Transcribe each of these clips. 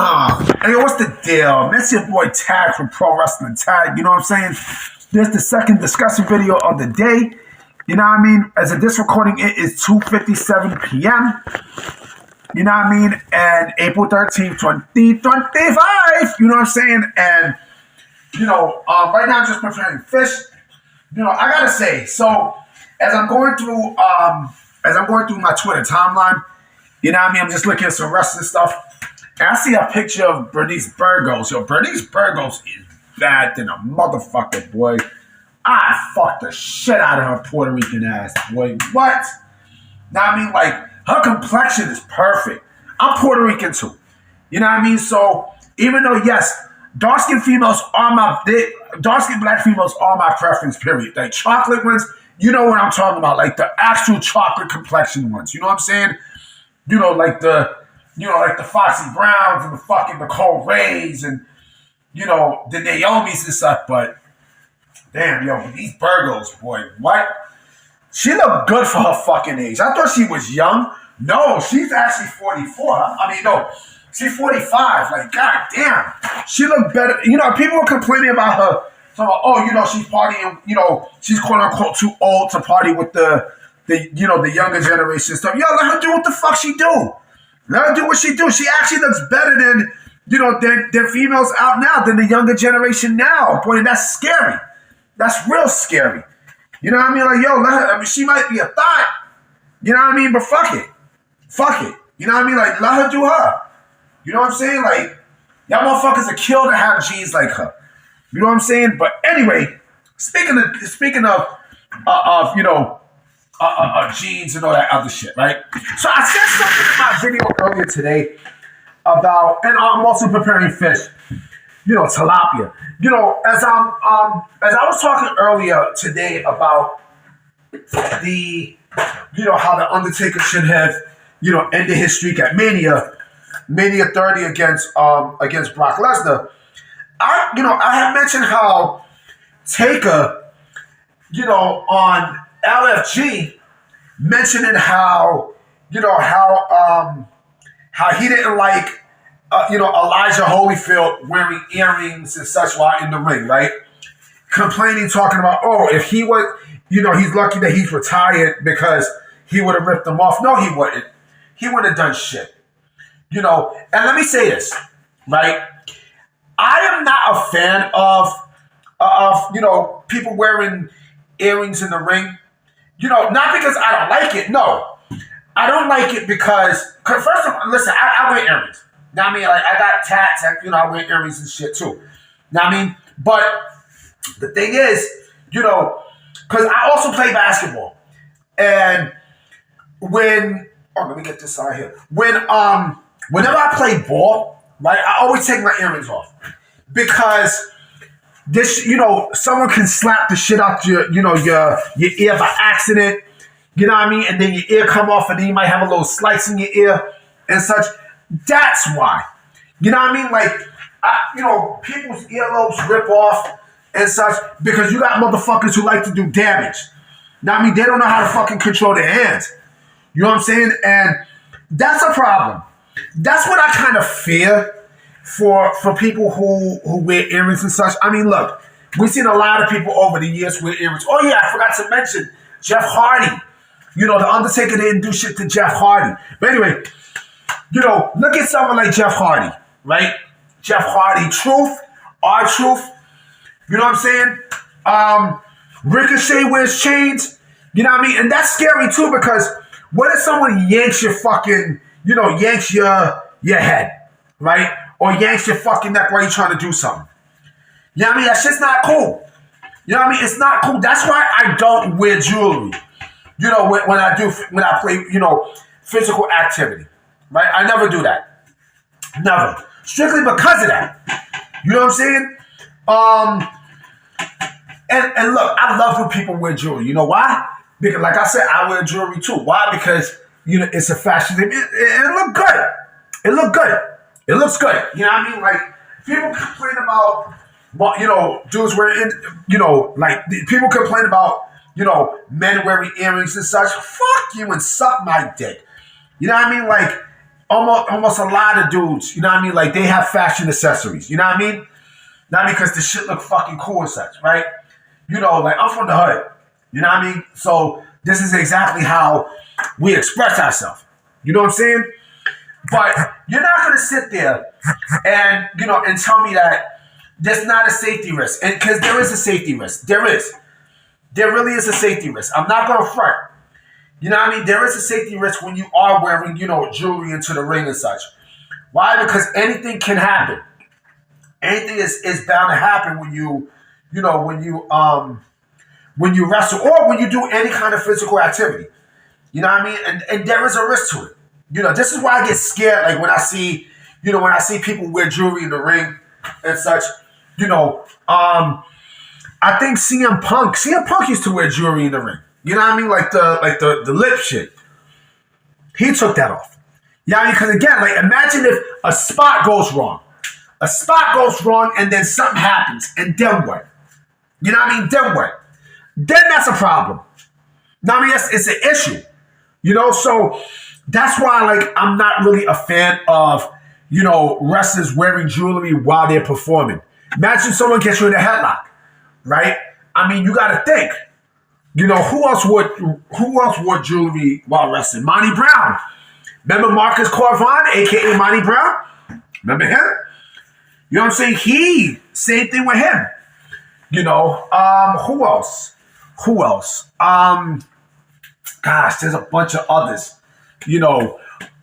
Hey, what's the deal? That's your boy Tag from Pro Wrestling Tag. You know what I'm saying? This is the second discussion video of the day. You know what I mean? As of this recording, it is 2:57 p.m. You know what I mean? And April 13th, 2025. You know what I'm saying? And, right now I'm just preparing fish. I gotta say, so as I'm going through my Twitter timeline, you know what I mean? I'm just looking at some wrestling stuff. And I see a picture of Bernice Burgos. Yo, Bernice Burgos is bad than a motherfucker, boy. I fucked the shit out of her Puerto Rican ass, boy. What? Now I mean, like, her complexion is perfect. I'm Puerto Rican too. You know what I mean? So even though, yes, dark-skinned black females are my preference, period. Like chocolate ones, you know what I'm talking about. Like the actual chocolate complexion ones. You know what I'm saying? Like the Foxy Browns and the fucking Nicole Rays and, the Naomis and stuff. But, damn, these Burgos, boy, what? She looked good for her fucking age. I thought she was young. No, she's actually 44. No, she's 45. Like, god damn. She looked better. People were complaining about her. So, she's partying, she's quote unquote too old to party with the younger generation stuff. Yo, let her do what the fuck she do. Let her do what she do. She actually looks better than, than females out now, than the younger generation now. Boy, that's scary. That's real scary. You know what I mean? Like, yo, let her, she might be a thought. You know what I mean? But fuck it. Fuck it. You know what I mean? Like, let her do her. You know what I'm saying? Like, y'all motherfuckers are killed to have G's like her. You know what I'm saying? But anyway, speaking of jeans and all that other shit, right? So I said something in my video earlier today about, and I'm also preparing fish, tilapia. As I was talking earlier today about the, how the Undertaker should have, ended his streak at Mania 30 against Brock Lesnar. I had mentioned how Taker, on LFG, mentioning how he didn't like, Elijah Holyfield wearing earrings and such while in the ring, right? Complaining, talking about, if he was, he's lucky that he's retired because he would have ripped them off. No, he wouldn't. He wouldn't have done shit. And let me say this, right? I am not a fan of people wearing earrings in the ring. Not because I don't like it. No, I don't like it because first of all, listen, I wear earrings. Know what I mean? Like, I got tats, and, I wear earrings and shit too. Know what I mean? But the thing is, because I also play basketball, and let me get this out here. Whenever I play ball, right, I always take my earrings off because this, someone can slap the shit out your ear by accident. You know what I mean? And then your ear come off, and then you might have a little slice in your ear and such. That's why. You know what I mean? Like, people's earlobes rip off and such because you got motherfuckers who like to do damage. Now, I mean, they don't know how to fucking control their hands. You know what I'm saying? And that's a problem. That's what I kind of fear for people who wear earrings and such. I mean, look, we've seen a lot of people over the years wear earrings. Oh, yeah, I forgot to mention Jeff Hardy. The Undertaker didn't do shit to Jeff Hardy. But anyway, look at someone like Jeff Hardy, right? Jeff Hardy, R-Truth. You know what I'm saying? Ricochet wears chains. You know what I mean? And that's scary too because what if someone yanks your fucking, yanks your head, right? Or yanks your fucking neck while you're trying to do something. You know what I mean? That's just not cool. You know what I mean? It's not cool. That's why I don't wear jewelry. When I play, physical activity. Right? I never do that. Never. Strictly because of that. You know what I'm saying? And look, I love when people wear jewelry. You know why? Because, like I said, I wear jewelry too. Why? Because, it's a fashion thing. It look good. It look good. It looks good. You know what I mean? Like, people complain about, dudes wearing, like, people complain about, men wearing earrings and such. Fuck you and suck my dick. You know what I mean? Like, almost a lot of dudes, you know what I mean? Like they have fashion accessories, you know what I mean? Not because the shit look fucking cool and such, right? You know, like I'm from the hood, you know what I mean? So this is exactly how we express ourselves. You know what I'm saying? But you're not gonna sit there and and tell me that there's not a safety risk, and because there is a safety risk, there really is a safety risk. I'm not gonna front. You know what I mean? There is a safety risk when you are wearing, jewelry into the ring and such. Why? Because anything can happen. Anything is bound to happen when when you wrestle or when you do any kind of physical activity. You know what I mean? And there is a risk to it. This is why I get scared. Like when I see, when I see people wear jewelry in the ring and such. I think CM Punk used to wear jewelry in the ring. You know what I mean? Like the lip shit. He took that off. Yeah, because again, like imagine if a spot goes wrong. A spot goes wrong and then something happens. And then what? You know what I mean? Then what? Then that's a problem. Now, I mean, it's an issue. So that's why, like, I'm not really a fan of, wrestlers wearing jewelry while they're performing. Imagine someone gets you in a headlock, right? I mean, you got to think. Who else wore jewelry while wrestling? Monty Brown. Remember Marcus Corvon, a.k.a. Monty Brown? Remember him? You know what I'm saying? Same thing with him. Who else? Gosh, there's a bunch of others. Like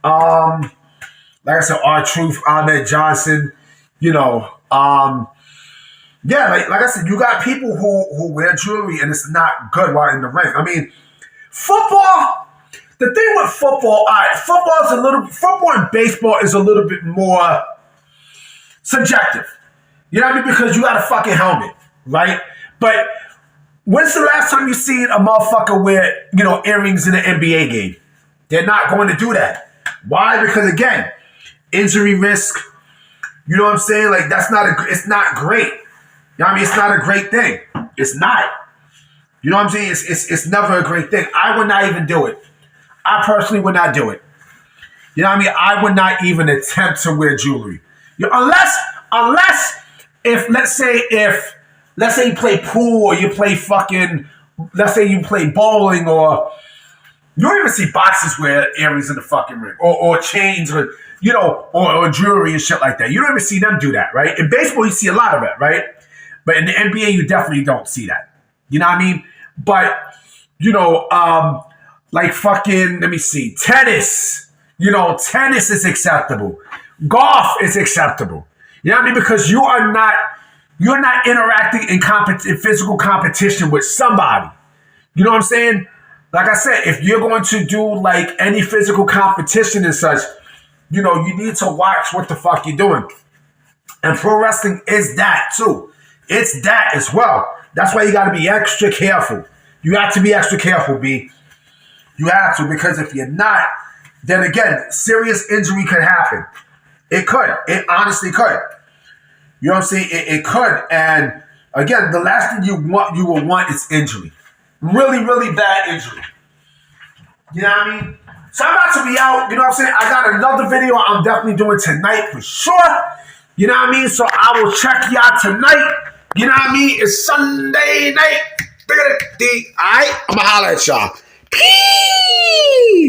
I said, R-Truth, Ahmed Johnson, yeah, like I said, you got people who wear jewelry and it's not good while in the ring. I mean, football, the thing with football, football and baseball is a little bit more subjective. You know what I mean? Because you got a fucking helmet, right? But when's the last time you seen a motherfucker wear, earrings in an NBA game? They're not going to do that. Why? Because again, injury risk. You know what I'm saying? Like it's not great. You know what I mean? It's not a great thing. It's not. You know what I'm saying? It's never a great thing. I would not even do it. I personally would not do it. You know what I mean? I would not even attempt to wear jewelry. Unless if let's say you play pool or you play let's say you play bowling, or you don't even see boxers wear earrings in the fucking ring or chains or or jewelry and shit like that. You don't even see them do that, right? In baseball, you see a lot of it, right? But in the NBA, you definitely don't see that. You know what I mean? But, like fucking, let me see, tennis. Tennis is acceptable. Golf is acceptable. You know what I mean? Because you're not interacting in physical competition with somebody. You know what I'm saying? Like I said, if you're going to do like any physical competition and such, you need to watch what the fuck you're doing. And pro wrestling is that too. It's that as well. That's why you got to be extra careful. You have to be extra careful, B. You have to, because if you're not, then again, serious injury could happen. It could. It honestly could. You know what I'm saying? It could. And again, the last thing you will want is injury. Really, really bad injury. You know what I mean? So I'm about to be out. You know what I'm saying? I got another video I'm definitely doing tonight for sure. You know what I mean? So I will check y'all tonight. You know what I mean? It's Sunday night. Alright? I'm going to holler at y'all. Peace!